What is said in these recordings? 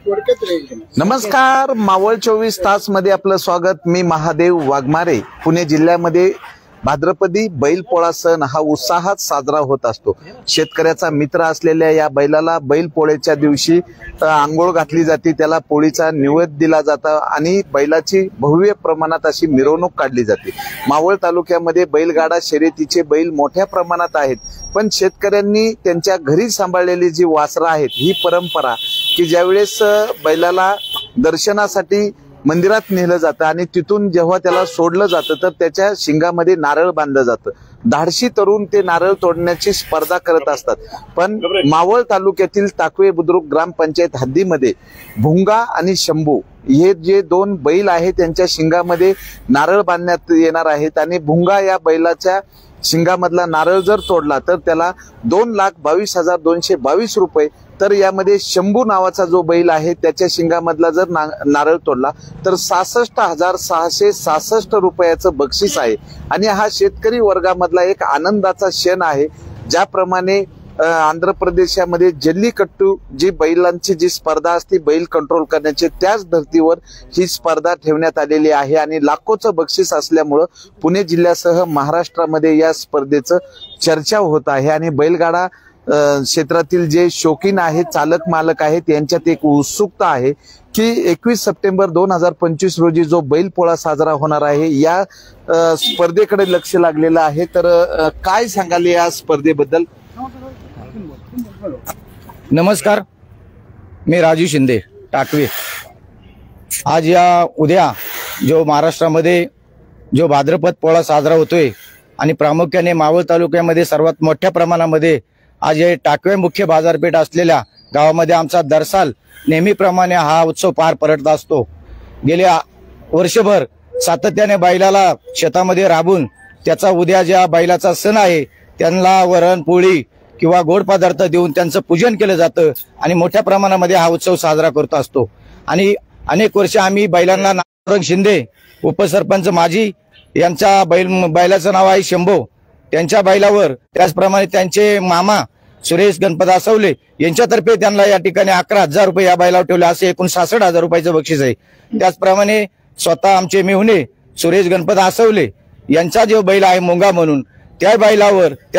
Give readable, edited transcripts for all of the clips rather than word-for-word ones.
नमस्कार, मावळ 24 तास मध्ये आपलं स्वागत। मी महादेव वाघमारे। पुणे जिल्ह्यामध्ये भाद्रपदी बैलपोळा सण हा उत्साहात साजरा होत असतो। शेतकऱ्याचा मित्र असलेल्या या बैलाला बैलपोळ्याच्या दिवशी आंघोळ घातली जाते, त्याला पोळीचा निवेद दिला जातो आणि बैलाची भव्य प्रमाणात अशी मिरवणूक काढली जाते। मावळ तालुक्यामध्ये बैलगाडा शर्यतीचे बैल मोठ्या प्रमाणात आहेत, पण शेतकऱ्यांनी त्यांच्या घरी सांभाळलेली जी वासरं आहेत ही परंपरा की ज्यावेळेस बैलाला दर्शनासाठी मंदिरात नेलं जातं आणि तिथून जेव्हा त्याला सोडलं जातं तर त्याच्या शिंगामध्ये नारळ बांधलं जातं। धाडशी तरुण ते नारळ तोडण्याची स्पर्धा करत असतात, पण मावळ तालुक्यातील टाकवे बुद्रुक ग्रामपंचायत हद्दीमध्ये भुंगा आणि शंभू हे जे दोन बैल आहेत त्यांच्या शिंगामध्ये नारळ बांधण्यात येणार आहेत आणि भुंगा या बैलाच्या शिंगामधला नारळ जर तोडला तर त्याला 2,22,222 रुपये, तर यामध्ये शंभू नावाचा जो बैल आहे त्याच्या शिंगामधला जर नारळ तोडला तर 66,666 रुपयाचं बक्षीस आहे। आणि हा शेतकरी वर्गामधला एक आनंदाचा क्षण आहे। ज्याप्रमाणे आंध्र प्रदेशामध्ये जल्लीकट्टू जी बैलांची जी स्पर्धा असते बैल कंट्रोल करण्याची, त्याच धर्तीवर ही स्पर्धा ठेवण्यात आलेली आहे आणि लाखोचं बक्षीस असल्यामुळं पुणे जिल्ह्यासह महाराष्ट्रामध्ये या स्पर्धेचं चर्चा होत आहे। आणि बैलगाडा क्षेत्रातील जे शौकीन आहेत, चालक मालक आहेत, यांच्यात एक उत्सुकता आहे की 21 सप्टेंबर 2025 रोजी जो बैलपोळा साजरा होणार आहे या स्पर्धेकडे लक्ष लागलेलं आहे। तर काय सांगाल या स्पर्धेबद्दल? नमस्कार, मी राजू शिंदे, टाकवे। आज या उद्या जो महाराष्ट्रामध्ये जो भाद्रपद पोळा साजरा होतोय आणि प्रामुख्याने मावळ तालुक्यामध्ये सर्वात मोठ्या प्रमाणामध्ये आज हे टाकवे मुख्य बाजारपेठ असलेल्या गावामध्ये आमचा दरसाल नेहमीप्रमाणे हा उत्सव पार पडत असतो। गेल्या वर्षभर सातत्याने बैलाला शेतामध्ये राबून त्याचा उद्या ज्या बैलाचा सण आहे त्यांना वरण पोळी किंवा गोड पदार्थ देऊन त्यांचं पूजन केलं जातं आणि मोठ्या प्रमाणामध्ये हा उत्सव साजरा करत असतो। आणि अनेक वर्ष आम्ही बैलांना नारायण शिंदे उपसरपंच माझी यांच्या बैलाचं नाव आहे शंभो, त्यांच्या बैलावर त्याचप्रमाणे त्यांचे मामा सुरेश गणपत आसवले यांच्यातर्फे त्यांना या ठिकाणी 11,000 रुपये या बैलावर ठेवले, असे एकूण 66,000 रुपयाचं बक्षीस आहे। त्याचप्रमाणे स्वतः आमचे मेहुणे सुरेश गणपत आसवले यांचा जो बैल आहे मोंगा म्हणून, त्या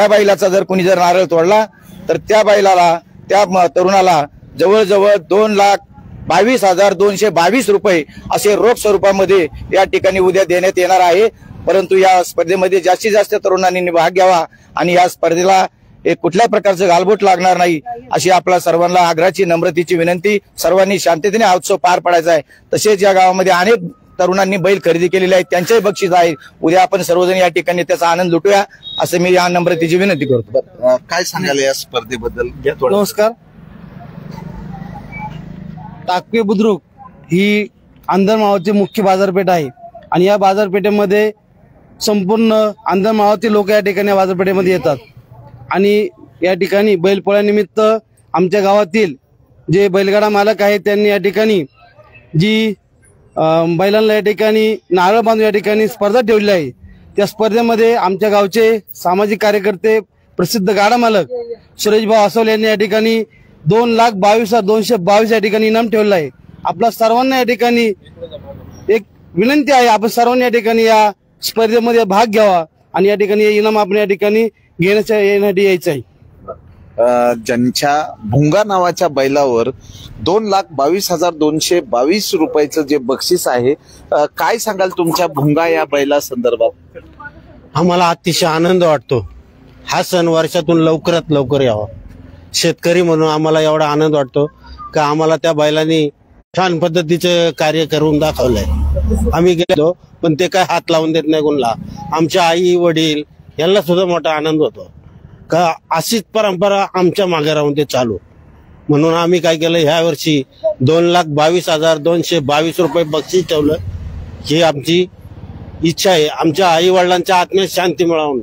बैलाचा जर कोणी जर नारळ तोडला तर त्या बैलाला त्या तरुणाला जवळजवळ 2,22,222 रुपये असे रोख स्वरूपामध्ये या ठिकाणी उद्या देण्यात येणार आहे। परंतु या स्पर्धेमध्ये जास्तीत जास्त तरुणांनी भाग घ्यावा आणि या स्पर्धेला एक कुठल्या प्रकारचं गालबोट लागणार नाही अशी आपल्या सर्वांना आग्रहाची नम्रतेची विनंती। सर्वांनी शांततेने हा उत्सव पार पाडायचा आहे। तसेच या गावामध्ये अनेक तरुणांनी बैल खरेदी केलेले आहेत, त्यांचेही बक्षीस आहे। उद्या आपण सर्वजण या ठिकाणी त्याचा आनंद लुटूया असं मी या नम्रतेची विनंती करतो। काय सांगाल या स्पर्धेबद्दल? नमस्कार, टाकवे बुद्रुक ही आंधरमावाची मुख्य बाजारपेठ आहे आणि या बाजारपेठेमध्ये संपूर्ण आंधरमावातील लोक या ठिकाणी बाजारपेठेमध्ये येतात आणि या ठिकाणी बैलपोळ्यानिमित्त आमच्या गावातील जे बैलगाडा मालक आहेत त्यांनी या ठिकाणी जी बैलांना या ठिकाणी नारळ बांधून या ठिकाणी स्पर्धा ठेवली आहे। त्या स्पर्धेमध्ये आमच्या गावचे सामाजिक कार्यकर्ते प्रसिद्ध गाडा मालक सुरेशभाऊ आसवले यांनी या ठिकाणी 2,22,222 या ठिकाणी इनाम ठेवलं आहे। आपल्या सर्वांना या ठिकाणी एक विनंती आहे, आपण सर्वांनी या ठिकाणी या स्पर्धेमध्ये भाग घ्यावा आणि या ठिकाणी इनाम आपण या ठिकाणी येण्यासाठी यायचं आहे। ज्यांच्या भुंगा नावाच्या बैलावर 2,22,222 रुपयाचं जे बक्षीस आहे, काय सांगाल तुमच्या भुंगा या बैला संदर्भात? आम्हाला अतिशय आनंद वाटतो। हा सण वर्षातून लवकरात लवकर यावा। शेतकरी म्हणून आम्हाला एवढा आनंद वाटतो का आम्हाला त्या बैलांनी छान पद्धतीचे कार्य करून दाखवलंय। आम्ही गेलो पण ते काय हात लावून देत नाही कोणला। आमच्या आई वडील यांना सुद्धा मोठा आनंद होतो का अशीच परंपरा आमच्या मागे राहून ते चालू। म्हणून आम्ही काय केलं, ह्या वर्षी 2,22,222 रुपये बक्षीस ठेवलं। ही आमची इच्छा आहे, आमच्या आई वडिलांच्या आत्म्यात शांती मिळवून।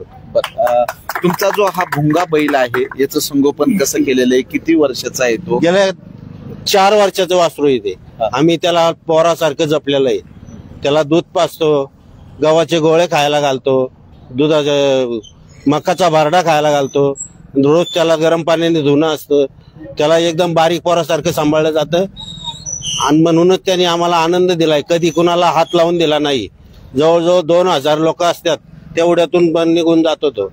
तुमचा जो हा भुंगा बैल आहे याचं संगोपन कसं केलेलं आहे? किती वर्षाचा आहे तो? गेल्या 4 वर्षाचं वासरू आहे। आम्ही त्याला पोरासारखं जपलेलं आहे। त्याला दूध पाजतो, गव्हाचे गोळे खायला घालतो, मकाचा बारडा खायला घालतो, रोज त्याला गरम पाण्याने धुणं असतं, त्याला एकदम बारीक पोरासारखं सांभाळलं जातं। आणि म्हणूनच त्यांनी आम्हाला आनंद दिलाय. कधी कुणाला हात लावून दिला नाही. जवळजवळ 2000 लोक असतात तेवढ्यातून पण निघून जात होतो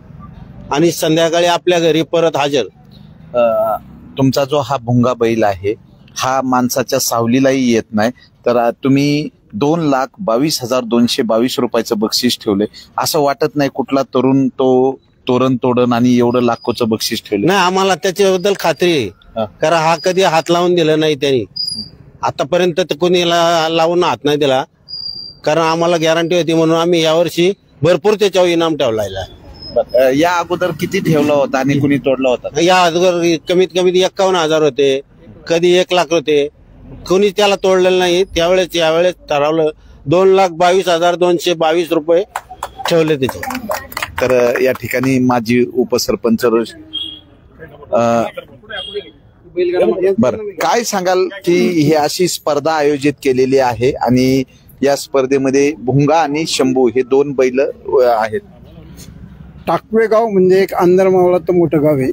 आणि संध्याकाळी आपल्या घरी परत हजर. तुमचा जो हा भुंगा बैल आहे हा माणसाच्या सावलीलाही येत नाही, तर तुम्ही 2,22,222 रुपयाचं बक्षीस ठेवले. असं वाटत नाही कुठला तरुण तो तोरण तोडण आणि एवढं लाखोचं बक्षीस ठेवलं? नाही, आम्हाला त्याच्याबद्दल खात्री आहे, कारण हा कधी हात लावून दिला नाही त्यांनी आतापर्यंत. कोणी लावून हात नाही दिला, कारण आम्हाला गॅरंटी होती म्हणून आम्ही यावर्षी भरपूर त्याच्यावर इनाम ठेवलाय. या अगोदर किती ठेवला होता आणि कुणी तोडला होता? या अगोदर कमीत कमी 51,000 होते, कधी 1 लाख होते. कोणी त्याला तोडलेलं नाही. यावेळेस ठरवलं 2,22,222 रुपये ठेवले त्याचे. तर या ठिकाणी माजी उपसरपंच बर काय सांगाल की ही अशी स्पर्धा आयोजित केलेली आहे आणि या स्पर्धेमध्ये भुंगा आणि शंभू हे 2 बैल आहेत. टाकवे गाव म्हणजे एक अंदरमावळाचं मोठं गाव आहे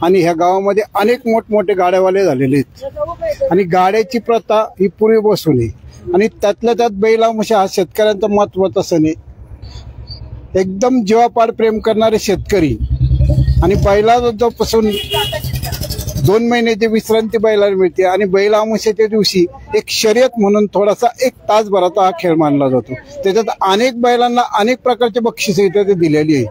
आणि ह्या गावामध्ये अनेक मोठमोठे गाड्यावाले झालेले आहेत आणि गाड्याची प्रथा ही पूर्वीपासून आहे आणि त्यातल्या त्यात बैलामुळे हा शेतकऱ्यांचा महत्वाचा सण आहे. एकदम जीवापाड प्रेम करणारे शेतकरी आणि बैलापासून 2 महिन्याची विश्रांती बैलाला मिळते आणि बैल अमावस्येच्या दिवशी एक शर्यत म्हणून थोडासा 1 तासभराचा हा खेळ मानला जातो. त्याच्यात अनेक बैलांना अनेक प्रकारचे बक्षिसे इथे दिलेली आहे.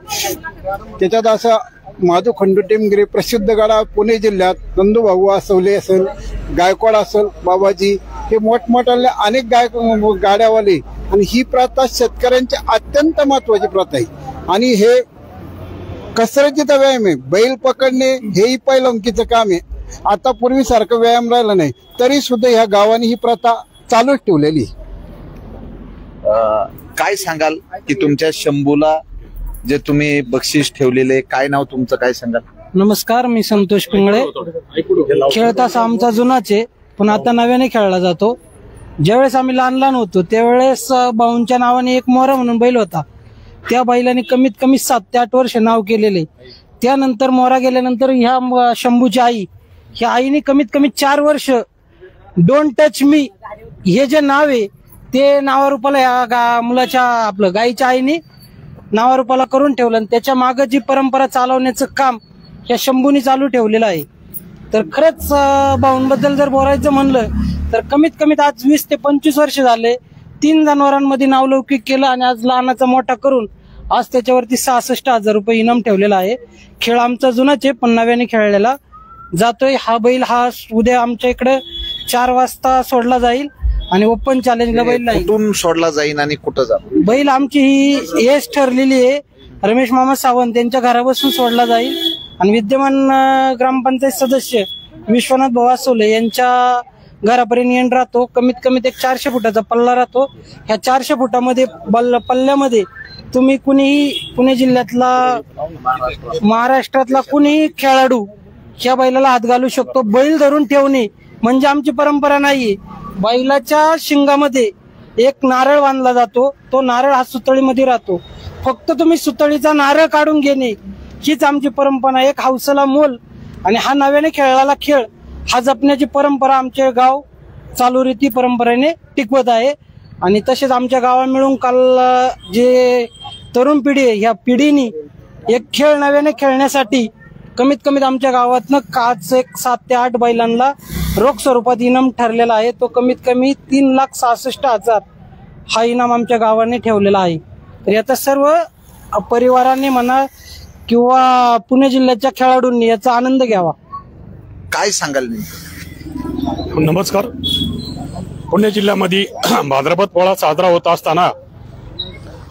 त्याच्यात असा माधू खंडू टेमगिरी प्रसिद्ध गाडा पुणे जिल्ह्यात नंदूभाऊ असवले असेल, गायकवाड असेल, बाबाजी हे मोठमोठ्याले अनेक गाड्यावाले आणि ही प्रथा शेतकऱ्यांची अत्यंत महत्वाची प्रथा आहे आणि हे कसरतीचा व्यायाम आहे. बैल पकडणे हेही पहिलं अंकीचं काम आहे. आता पूर्वीसारखं व्यायाम राहिला नाही तरी सुद्धा ह्या गावाने ही प्रथा चालूच ठेवलेली. काय सांगाल की तुमच्या शंभूला जे तुम्ही बक्षीस ठेवलेले, काय नाव तुमचं, काय सांगाल? नमस्कार, मी संतोष पिंगळे. खेळ तसा आमचा जुनाच आहे पण आता नव्याने खेळला जातो. ज्यावेळेस आम्ही लहान होतो त्यावेळेस भाऊंच्या नावाने एक मोरा म्हणून बैल होता. त्या बैलाने कमीत कमी 7 ते 8 वर्ष नाव केलेले. त्यानंतर मोरा गेल्यानंतर ह्या शंभूची आई, ह्या आईने कमीत कमी 4 वर्ष डोंट टच मी हे जे नाव आहे ते नावारूपाला ह्या मुलाच्या आपलं गाईच्या आईने नावारूपाला करून ठेवलं आणि त्याच्या मागे जी परंपरा चालवण्याचं काम ह्या शंभूनी चालू ठेवलेलं आहे. तर खरंच भाऊंबद्दल जर बोलायचं म्हणलं तर कमीत कमीत आज 20 ते 25 वर्ष झाले 3 जनावरांमध्ये नावलौकिक केलं आणि आज लहानाचा मोठा करून आज त्याच्यावरती 66,000 रुपये इनाम ठेवलेला आहे. खेळ आमचा जुनाच आहे पण नव्याने खेळलेला जातोय. हा बैल हा उद्या आमच्या इकडे 4 वाजता सोडला जाईल आणि ओपन चॅलेंजला बैल कुठून सोडला जाईल आणि कुठं जाईल? बैल आमची ही एस ठरलेली आहे. रमेश मामा सावंत यांच्या घरापासून सोडला जाईल आणि विद्यमान ग्रामपंचायत सदस्य विश्वनाथ भाऊ असोले यांच्या घरापर्यंत येण राहतो. कमीत कमी एक 400 फुटाचा पल्ला राहतो. ह्या 400 फुटामध्ये पल्ल्यामध्ये तुम्ही कुणीही पुणे जिल्ह्यातला महाराष्ट्रातला कुणीही खेळाडू ह्या बैलाला हात घालू शकतो. बैल धरून ठेवणे म्हणजे आमची परंपरा नाहीये. बैलाच्या शिंगामध्ये एक नारळ बांधला जातो. तो नारळ हा सुतळीमध्ये राहतो. फक्त तुम्ही सुतळीचा नारळ काढून घेणे हीच आमची परंपरा. एक हौसला मोल आणि हा नव्याने खेळलेला खेळ हा जपण्याची परंपरा आमचे गाव चालू रीती परंपरेने टिकवत आहे. आणि तसेच आमच्या गावा मिळून काल जे तरुण पिढी आहे ह्या पिढीने एक खेळ नव्याने खेळण्यासाठी कमीत कमीत आमच्या गावातनं काच एक 7 ते 8 बैलांना रोख स्वरूपात इनाम ठरलेला आहे. तो कमीत कमी 3,66,000 हा इनाम आमच्या गावाने ठेवलेला आहे. तर याचा सर्व परिवाराने म्हणा किंवा पुणे जिल्ह्याच्या खेळाडूंनी याचा आनंद घ्यावा. काय सांगाल? नमस्कार. पुणे जिल्ह्यामध्ये भाद्रपद पोळा साजरा होत असताना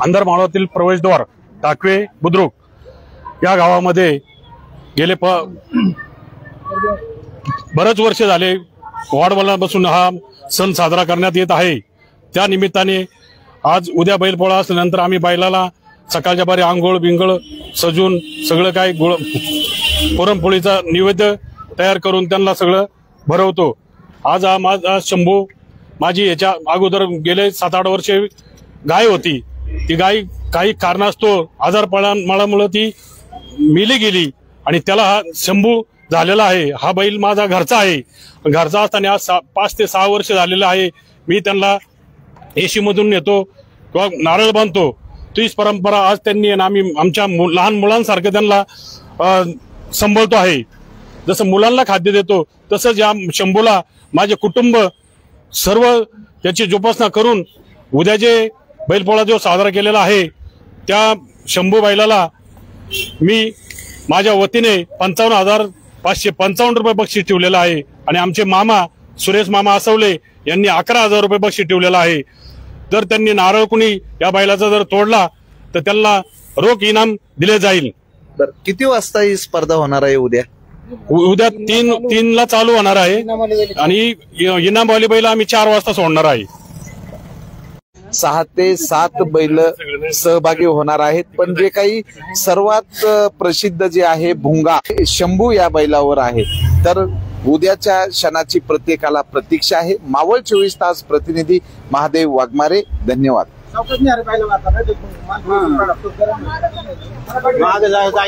अंदरमाळातील प्रवेशद्वार टाकवे बुद्रुक या गावामध्ये गेले बरेच वर्ष झाले वाडवडिलांपासून हा सण साजरा करण्यात येत आहे. त्या निमित्ताने आज उद्या बैलपोळा असल्यानंतर आम्ही बैलाला सकाळच्या बारी आंघोळ बिंगळ सजून सगळं काय पुरणपोळीचा नैवेद्य तयार करून त्यांना सगळं भरवतो. आज हा माझा शंभू माझी याच्या अगोदर गेले 7-8 वर्षे गाय होती. ती गाय काही कारणास्तव आजारपणामुळे ती मेली गेली आणि त्याला हा शंभू झालेला आहे. हा बैल माझा घरचा आहे. घरचा असताना आज 5 ते 6 वर्ष झालेलं आहे. मी त्यांना एसी मधून नेतो किंवा नारळ बांधतो. तीच परंपरा आज त्यांनी आम्ही आमच्या लहान मुलांसारखं त्यांना सांभाळतो आहे. जसं मुलांना खाद्य देतो तसंच या शंभूला माझे कुटुंब सर्व त्याची जोपासना करून उद्या जे बैलपोळा जो साजरा केलेला आहे त्या शंभू बैलाला मी माझ्या वतीने 55,555 रुपये बक्षीस ठेवलेलं आहे. आणि आमचे मामा सुरेश मामा आसवले यांनी 11,000 रुपये बक्षीस ठेवलेलं आहे. जर त्यांनी नारळ कुणी या बैलाचा जर तोडला तर त्यांना रोख इनाम दिले जाईल. बरं, किती वाजता ही स्पर्धा होणार आहे उद्या? उद्या 3 चालू होणार आहे आणि इनामवाली बैल आम्ही 4 वाजता सोडणार आहे. 6 ते 7 बैल सहभागी होणार आहेत. पण जे काही सर्वात प्रसिद्ध जे आहे भुंगा शंभू या बैलावर आहे. तर उद्याच्या क्षणाची प्रत्येकाला प्रतीक्षा आहे. मावळ 24 तास प्रतिनिधी महादेव वाघमारे, धन्यवाद. मागे जायचं